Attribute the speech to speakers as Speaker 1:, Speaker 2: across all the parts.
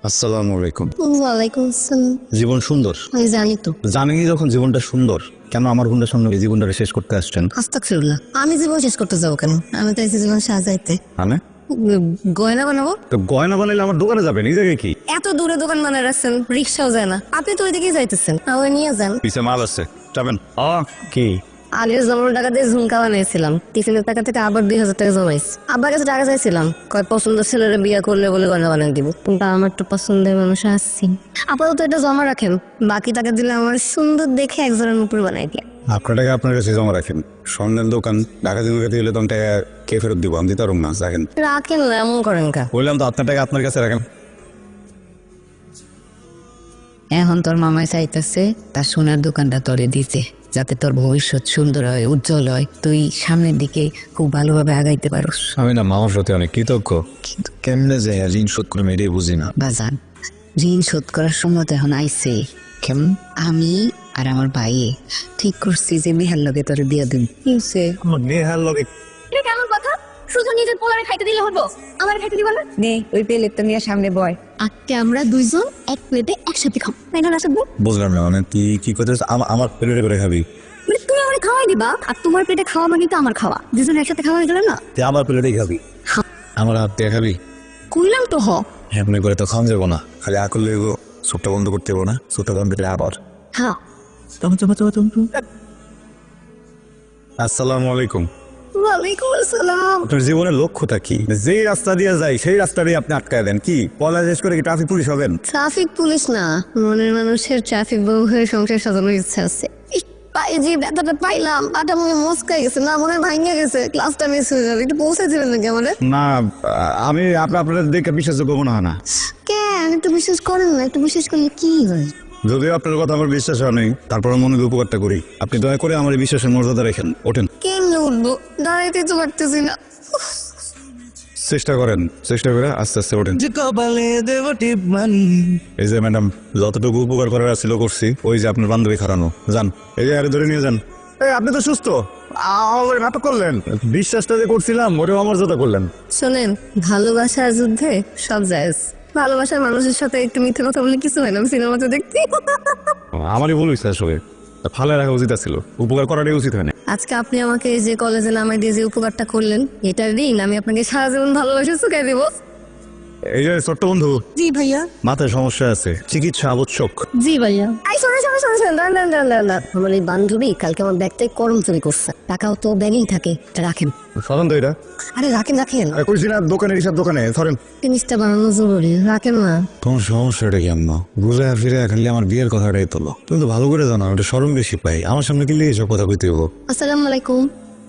Speaker 1: আসসালামু আলাইকুম।
Speaker 2: ওয়ালাইকুম আসসালাম।
Speaker 1: জীবন সুন্দর,
Speaker 2: আমি জানি তো।
Speaker 1: জানেনি যখন জীবনটা সুন্দর, কেন আমার বোনটার সামনে এই জীবনটা শেষ করতে আসছেন?
Speaker 2: আস্তাগফিরুল্লাহ। আমি জীবন শেষ করতে যাবো কেন? আমি তো এসে জীবন সাজাইতে।
Speaker 1: মানে
Speaker 2: গয়না বানাবো।
Speaker 1: তো গয়না বানাইলে আমার দোকানে যাবেন, এই জায়গায় কি?
Speaker 2: এত দূরে দোকান বানায় রাখছেন, রিক্সাও যায় না। আপনি তো ওইদিকেই যাইতেছেন, আমার নিয়ে যান।
Speaker 1: পিছে মাল আছে, যাবেন? কি
Speaker 2: আগের জমানোর টাকা দিয়ে ঝুমকা বানিয়েছিলাম, টিফিনের টাকা থেকে আবার 2000 টাকা জমাইছি। আব্বার কাছে টাকা চাইছিলাম, কয় পছন্দের ছেলেরা বিয়ে করলে বলে গয়না বানিয়ে দিব, কিন্তু আমার তো পছন্দের মানুষ আসছি। আপাতত এটা জমা রাখেন, বাকি টাকা দিলে আমার সুন্দর দেখে একজনের উপর বানাই দিয়ে।
Speaker 1: আপনার টাকা আপনার কাছে জমা রাখেন। স্বর্ণের দোকান ঢাকা দিতে গেলে তখন টাকা কে ফেরত দিব? আমি দিতে পারবো না, রাখেন।
Speaker 2: রাখেন না, এমন করেন কা?
Speaker 1: বললাম তো আপনার টাকা আপনার কাছে রাখেন।
Speaker 3: এখন তোর মামাই চাইতেছে তার সোনার দোকানটা তোরে দিতে, যাতে তোর ভবিষ্যৎ সুন্দর হয়, উজ্জ্বল হয়, তুই সামনের দিকে খুব ভালোভাবে আগাইতে পারোস।
Speaker 1: আমি না মামার প্রতি অনেক কৃতজ্ঞ, কিন্তু কেমনে যে ঋণ শোধ করে এটাই বুঝি না।
Speaker 3: বাজান, ঋণ শোধ করার সময় তো এখন আইছে।
Speaker 1: কেমন?
Speaker 3: আমি আর আমার ভাইয়ে ঠিক করছি যে মেহার লগে তোরে বিয়ে দিন। কিনছে
Speaker 1: আমার নেহার লগে
Speaker 2: এটা কেমন কথা? শুধু নিজের পোলারে খাইতে দিলে হলো, আমার খাইতে দিবা না?
Speaker 3: নে ওই প্লেটটা নিয়ে সামনে বয়।
Speaker 2: আজকে আমরা দুইজন এক প্লেটে একসাথে খাবো, তাই না রাশেদ ভাই?
Speaker 1: বুঝলাম না, মানে তুই কি করতে আমার প্লেটে করে খাবি?
Speaker 2: মানে তুমি আমার খাওয়াই দিবা, আর তোমার পেটে খাওয়া মানে তো আমার খাওয়া, দুজন একসাথে খাওয়া হয়ে গেল না?
Speaker 1: তুই আমার প্লেটেই খাবি, আমার হাত দিয়ে খাবি?
Speaker 2: কইলাম তো
Speaker 1: এমনি করে তো খাওয়া যাবো না, খালি আকল লেগো। চোখটা বন্ধ করতে হবো না, চোখটা বন্ধ করে আবার।
Speaker 2: হ্যাঁ।
Speaker 1: আসসালামু আলাইকুম।
Speaker 2: ওয়ালাইকুম আসসালাম।
Speaker 1: আপনার জীবনের লক্ষ্যটা কি? যেই রাস্তা দিয়ে যাই সেই রাস্তা দিয়ে আপনি আটকায় দেন। কি পলা শেষ করে কি ট্রাফিক পুলিশ হবেন?
Speaker 2: ট্রাফিক পুলিশ না, মনের মানুষের ট্রাফিক বউ হয়ে সংসার সাজানোর ইচ্ছা আছে। পায়ে যে ব্যথাটা পাইলাম, পাটা মনে মস্কাই গেছে, না মনে ভাঙে গেছে, ক্লাসটা মিস হয়ে যাবে, একটু পৌঁছে দিবেন নাকি আমাদের?
Speaker 1: না, আমি আপনাদের দেখে বিশ্বাসযোগ্য মনে হয় না।
Speaker 2: কেন একটু বিশ্বাস করেন না? একটু বিশ্বাস করলে কি হয়?
Speaker 1: যদিও আপনার কথা আমার বিশ্বাস হয় নাই, তারপর মনে উপকারটা করি। আপনি দয়া করে আমার এই বিশ্বাসের মর্যাদা রেখেন, ওঠেন।
Speaker 2: কেমনে উঠবো? দাঁড়াইতে তো পারতেছি না।
Speaker 1: চেষ্টা করেন, চেষ্টা করে আস্তে আস্তে ওঠেন। এই যে ম্যাডাম, যতটুকু উপকার করার ছিল করছি। ওই যে আপনার বান্ধবী খারানো, যান এই যে আরে ধরে নিয়ে যান। আপনি তো সুস্থ, আমার নাটক করলেন। বিশ্বাসটা যে করছিলাম ওটাও আমার যত করলেন।
Speaker 2: শোনেন, ভালোবাসার যুদ্ধে সব জায়েজ। ভালোবাসার মানুষের সাথে একটু মিথ্যে কথা বলে কিছু হয় না, আমি সিনেমাতে দেখতে।
Speaker 1: আমারই ভুল হয়েছে আসলে, ফালে রাখা উচিত ছিল, উপকার করাটাই উচিত হয় না।
Speaker 2: আজকে আপনি আমাকে এই যে কলেজে নামাই দিয়ে যে উপকারটা করলেন, এটার ঋণ আমি আপনাকে সারা জীবন ভালোবাসা চুকাই দেবো।
Speaker 1: এই যে ছোট্ট বন্ধু,
Speaker 2: জি ভাইয়া।
Speaker 1: মাথায় সমস্যা আছে, চিকিৎসা আবশ্যক।
Speaker 2: জি ভাইয়া। এই শোনো শোনো শোনো শোনো, দাঁড়ান দাঁড়ান দাঁড়ান দাঁড়ান। আমার এই বান্ধবী কালকে আমার ব্যাগ থেকে করম চুরি করছে, টাকাও তো ব্যাগেই থাকে, এটা রাখেন।
Speaker 1: সরেন তো এটা।
Speaker 2: আরে রাখেন রাখেন,
Speaker 1: আরে কইছি না দোকানের হিসাব দোকানে, সরেন।
Speaker 2: জিনিসটা বানানো জরুরি, রাখেন না।
Speaker 1: তোমার সমস্যাটা কেমন? ঘুরে ফিরে খালি আমার বিয়ের কথাটাই তোলো। তুমি তো ভালো করে জানো এটা শরম বেশি পাই, আমার সামনে কিনলে এইসব কথা কইতে হবো।
Speaker 2: আসসালামু আলাইকুম।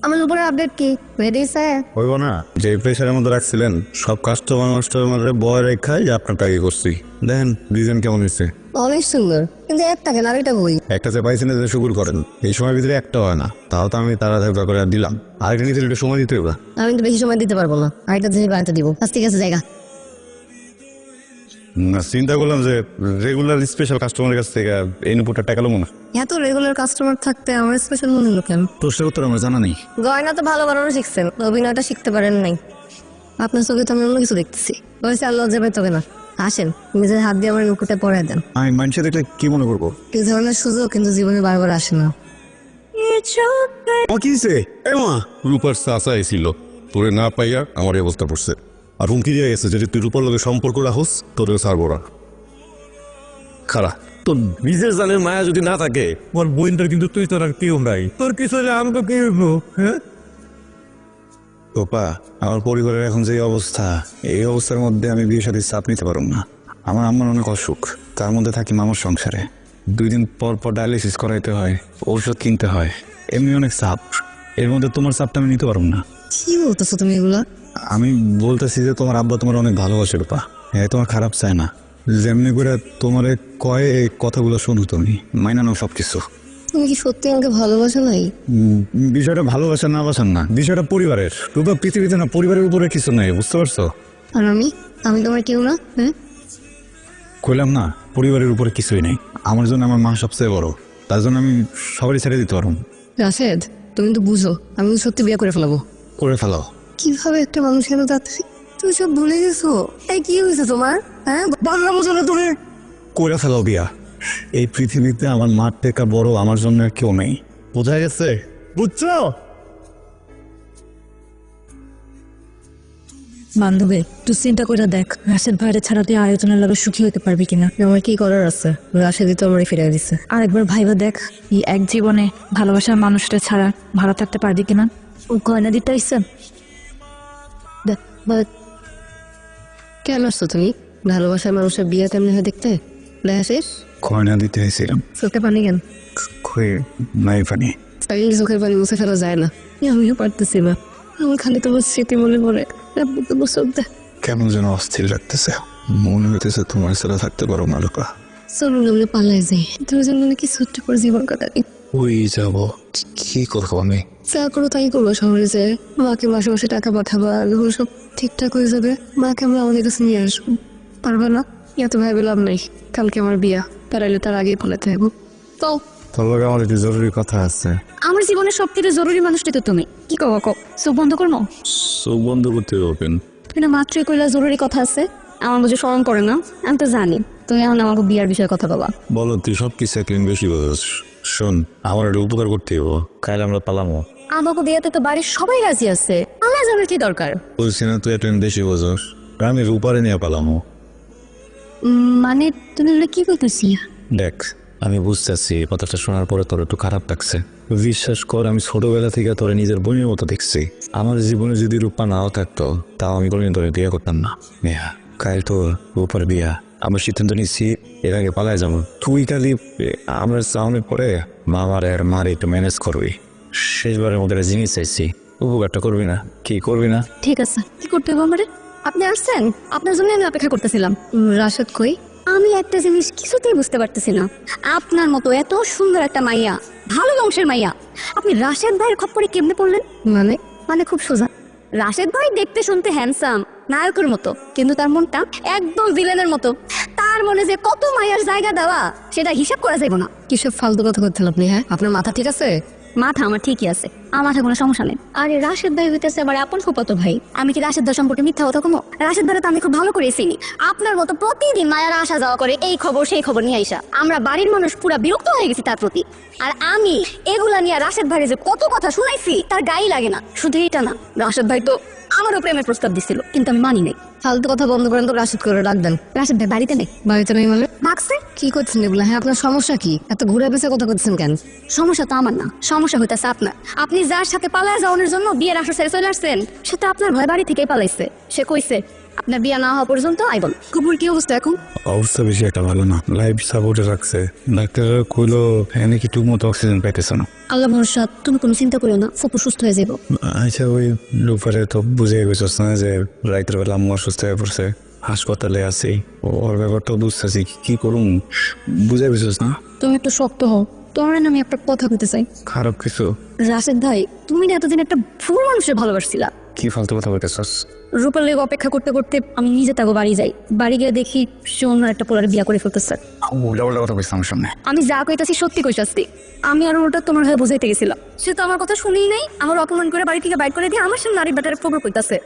Speaker 2: আমার উপরে আপডেট কি রেডি স্যার?
Speaker 1: হইব না, যে প্রেশারের মধ্যে রাখছিলেন সব কাস্টমার বয় রেখায় যে আপনার টাকা করছি। দেখেন ডিজাইন কেমন হয়েছে।
Speaker 2: অনেক সুন্দর, কিন্তু একটা কেন আরেকটা বই?
Speaker 1: একটা যে পাইছেন যে শুকুর করেন, এই সময়ের ভিতরে একটা হয় না, তাও তো আমি তাড়াতাড়ি করে দিলাম। আরেকটা নিতে একটু সময় দিতে হবে।
Speaker 2: আমি তো বেশি সময় দিতে পারবো না, আরেকটা জিনিস বানাতে দিব। আজ ঠিক আছে জায়গা।
Speaker 1: না, চিন্তা করলাম যে রেগুলার স্পেশাল কাস্টমারের কাছ থেকে এই নুপুরটা টাকালো মনে।
Speaker 2: এত রেগুলার কাস্টমার থাকতে আমার স্পেশাল মনে হলো কেন?
Speaker 1: প্রশ্নের উত্তর আমার জানা নেই।
Speaker 2: গয়না তো ভালো বানানো শিখছেন, অভিনয়টা শিখতে পারেন নাই। আপনার চোখে তো আমি অন্য কিছু দেখতেছি। বলছি আর লজ্জা পেতে হবে না, আসেন নিজের হাত দিয়ে আমার মুকুটে পরে দেন।
Speaker 1: আমি মানুষে দেখলে কি মনে করবো?
Speaker 2: এই ধরনের সুযোগ কিন্তু জীবনে বারবার আসে না।
Speaker 1: কি হয়েছে? রূপার চাচা এসেছিল, তোরে না পাইয়া আমার এই অবস্থা পড়ছে। আর হুমকি দিয়ে গেছে যদি তুই রূপার লগে সম্পর্ক রাখোস তোর ছাড়বো না। খারা তোর নিজের জানের মায়া যদি না থাকে,
Speaker 4: আমার বোনটার কিন্তু তুই তোর আর কেউ নাই, তোর কিছু হলে আমি তো কি হইবো? হ্যাঁ,
Speaker 1: তোপা আমার পরিবারের এখন যে অবস্থা, এই অবস্থার মধ্যে আমি বিয়ে সাথে চাপ নিতে পারব না। আমার আম্মার অনেক অসুখ, তার মধ্যে থাকি মামার সংসারে। 2 দিন পর পর ডায়ালিসিস করাইতে হয়, ঔষধ কিনতে হয়, এমনি অনেক চাপ। এর মধ্যে তোমার চাপটা আমি নিতে পারবো না।
Speaker 2: কি বলতেছো তুমি এগুলা?
Speaker 1: আমি বলতেছি যে তোমার আব্বা তোমার অনেক ভালোবাসে রূপা, হ্যাঁ তোমার খারাপ চায় না। যেমনি করে তোমার কয় এই কথাগুলো শোনো, তুমি মাইনানো সব কিছু।
Speaker 2: তুমি কি সত্যি আমাকে ভালোবাসো নাই?
Speaker 1: বিষয়টা ভালোবাসা না বাসার না, বিষয়টা পরিবারের। রূপা পৃথিবীতে না পরিবারের উপরে কিছু নেই, বুঝতে পারছো?
Speaker 2: আর আমি আমি তোমার কেউ না? হ্যাঁ,
Speaker 1: কইলাম না পরিবারের উপরে কিছুই নেই। আমার জন্য আমার মা সবচেয়ে বড়, তার জন্য আমি সবারই ছেড়ে দিতে পারবো।
Speaker 2: রাশেদ, তুমি তো বুঝো আমি তো সত্যি বিয়ে করে ফেলাবো।
Speaker 1: করে ফেলো।
Speaker 2: কিভাবে একটা মানুষ এত তাড়াতাড়ি? তুমি সব ভুলে গেছো? এই কি হয়েছে তোমার? হ্যাঁ
Speaker 1: বাংলা বোঝো না তুমি? করে ফেলো বিয়া। এই পৃথিবীতে আমার মার থেকে বড় আমার জন্য আর কেউ নেই। বোঝা গেছে? বুঝছো?
Speaker 5: বান্ধবী তুই চিন্তা করে দেখ, রাশেদ ভাইরে ছাড়া তুই আরেকজনের লগে সুখী হতে পারবি কিনা।
Speaker 2: আমার কি করার আছে? রাশেদই তো আমার ফিরে দিছে।
Speaker 5: আরেকবার ভাইবা দেখ, এই এক জীবনে ভালোবাসার মানুষটা ছাড়া ভালো থাকতে পারবি কিনা। ও গয়না দিতে আসছেন।
Speaker 2: কেন আসছো তুমি? ভালোবাসার মানুষের বিয়ে তেমনি হয় দেখতে? দেখা শেষ
Speaker 1: গয়না দিতে এসেছিলাম।
Speaker 2: চোখে পানি কেন?
Speaker 1: কই নাই পানি।
Speaker 2: তাই চোখের পানি মুছে ফেলা যায় না। আমিও পারতেছি না। আমার খালি তোমার স্মৃতি মনে পড়ে। তোমার চোখ দেখ।
Speaker 1: কেমন যেন অস্থির লাগতেছে। মনে হইতেছে তোমার ছাড়া থাকতে পারো না লোকা।
Speaker 2: চলুন আমরা পালাই যাই। তুমি যেন কি ছোট্ট করে জীবন কাটাই।
Speaker 1: ওই যাবো, কি করবো আমি?
Speaker 2: যা করো তাই করবো। শহরে যে মাকে মাসে মাসে টাকা পাঠাবা, যখন সব ঠিকঠাক হয়ে যাবে মাকে আমরা আমাদের কাছে নিয়ে আসবো। পারবা না? এত ভেবে লাভ নাই। কালকে আমার বিয়া, পারাইলে তার আগেই পালাতে হবো। তো
Speaker 1: তোর লগে আমার একটু জরুরি কথা আছে।
Speaker 5: আমার জীবনের সব থেকে জরুরি মানুষটি তো তুমি। কি কও কও, চোখ বন্ধ করবো?
Speaker 1: চোখ বন্ধ করতে পারবেন?
Speaker 2: তুমি না মাত্রই কইলা জরুরি কথা আছে। আমার বুঝে স্মরণ করে না? আমি তো জানি তুমি এখন আমাকে বিয়ার বিষয়ে কথা বলা।
Speaker 1: বলো, তুই সব কিছু একদিন বেশি বোঝাস। শোন, আমার একটা উপকার করতে হবো। কাল আমরা পালামো।
Speaker 2: আমাকে বিয়েতে তো বাড়ির সবাই রাজি আছে। আমার জানার কি দরকার?
Speaker 1: বলছি না তুই একদিন বেশি বোঝাস। আমি রূপারে নিয়ে পালামো।
Speaker 2: মানে তুমি এগুলো কি বলতেছি?
Speaker 1: দেখ, আমি বুঝতেছি কথাটা শোনার পরে তোর একটু খারাপ লাগছে। বিশ্বাস কর, আমি ছোটবেলা থেকে তোরে নিজের বোনের মতো দেখছি। আমার জীবনে যদি রূপা নাও থাকতো, তাও আমি কোনোদিন তোরে বিয়ে করতাম না। নেহা, কাল তো রূপার বিয়া। আমার সিদ্ধান্ত নিচ্ছি এর আগে পালায় যাবো। তুই খালি আমরা চাউনের পরে মামার আর মার একটু ম্যানেজ করবি। শেষবারের মধ্যে একটা জিনিস চাইছি, উপকারটা করবি না? কি করবি না?
Speaker 2: ঠিক আছে, কি করতে হবে আমারে? আপনি আসছেন, আপনার জন্য আমি অপেক্ষা করতেছিলাম। রাশেদ কই? আমি একটা জিনিস কিছুতেই বুঝতে পারতেছি না। আপনার মতো এত সুন্দর একটা মাইয়া, ভালো বংশের মাইয়া, আপনি রাশেদ ভাইয়ের খপ্পরে কেমনে পড়লেন? মানে খুব সোজা। রাশেদ ভাই দেখতে শুনতে হ্যান্ডসাম, নায়কের মতো, কিন্তু তার মনটা একদম ভিলেনের মতো। তার মনে যে কত মাইয়ার জায়গা দেওয়া, সেটা হিসাব করা যাইব না। কিসব ফালতু কথা করছেন আপনি? হ্যাঁ, আপনার মাথা ঠিক আছে? মাথা আমার ঠিকই আছে, আমার মাথায় কোনো সমস্যা নেই। আরে রাশেদ ভাই হইতেছে আমার আপন ফুফাতো ভাই। আমি কি রাশেদ ভাই সম্পর্কে মিথ্যা কথা কমো? রাশেদ ভাই তো আমি খুব ভালো করে চিনি। আপনার মতো প্রতিদিন মায়েরা আসা যাওয়া করে, এই খবর সেই খবর নিয়ে আইসা আমরা বাড়ির মানুষ পুরা বিরক্ত হয়ে গেছি তার প্রতি। আর আমি এগুলা নিয়ে রাশেদ ভাইয়ের যে কত কথা শুনাইছি তার গায়ে লাগে না। শুধু এটা না, রাশেদ ভাই তো আমারও প্রেমের প্রস্তাব দিছিল, কিন্তু আমি মানি নাই। ফালতু কথা বন্ধ করেন তো, রাশেদ করে রাখবেন। রাশেদ ভাই বাড়িতে নেই। বাড়িতে নেই মানে? ভাগছে। কি করছেন এগুলা? হ্যাঁ, আপনার সমস্যা কি? এত ঘুরে পেছে কথা করছেন কেন? সমস্যা তো আমার না, সমস্যা হইতেছে আপনার। আপনি যার সাথে পালায় যাওয়ানোর জন্য বিয়ের আসর ছেড়ে চলে আসছেন, সে তো আপনার ভয় বাড়ি থেকেই পালাইছে। সে কইছে আপনার বিয়ে না হওয়া পর্যন্ত আইবন। কুকুর কি অবস্থা এখন?
Speaker 1: অবস্থা বেশি একটা ভালো না, লাইফ সাপোর্টে রাখছে। ডাক্তার কইলো এনে কি ঠিক মতো অক্সিজেন পাইতেছে না।
Speaker 2: আল্লাহ ভরসা, তুমি কোনো চিন্তা করিও না, ফুপু সুস্থ হয়ে যাবো।
Speaker 1: আচ্ছা, ওই রূপারে তো বুঝে গেছিস না যে রাইতের বেলা আম্মু অসুস্থ হয়ে পড়ছে, হাসপাতালে আছি। ওর ব্যাপারটা বুঝতেছি, কি করুন বুঝে গেছিস না?
Speaker 2: তুমি একটু শক্ত হও। তোমার না আমি একটা কথা বলতে চাই।
Speaker 1: খারাপ কিছু?
Speaker 2: রাশেদ ভাই, তুমি না এতদিন একটা ভুল মানুষের ভালোবাসছিলা।
Speaker 1: কি ফালতু কথা বলতেছস?
Speaker 2: রূপার লেগে অপেক্ষা করতে করতে আমি নিজে তাকে বাড়ি যাই। বাড়ি গিয়ে দেখি সে অন্য একটা পোলারে বিয়া করে ফেলতেছে।
Speaker 1: উল্টা উল্টা কথা বলছিস আমার সামনে।
Speaker 2: আমি যা কইতাছি সত্যি কইতাছি। আমি আর ওটা তোমার হয়ে বুঝাইতে গেছিলাম। সে তো আমার কথা শুনেই নাই, আমার অপমান করে বাড়ি থেকে বাইর করে দিয়ে আমার সামনে নারী ব্যাটারে খবর কইতাছে।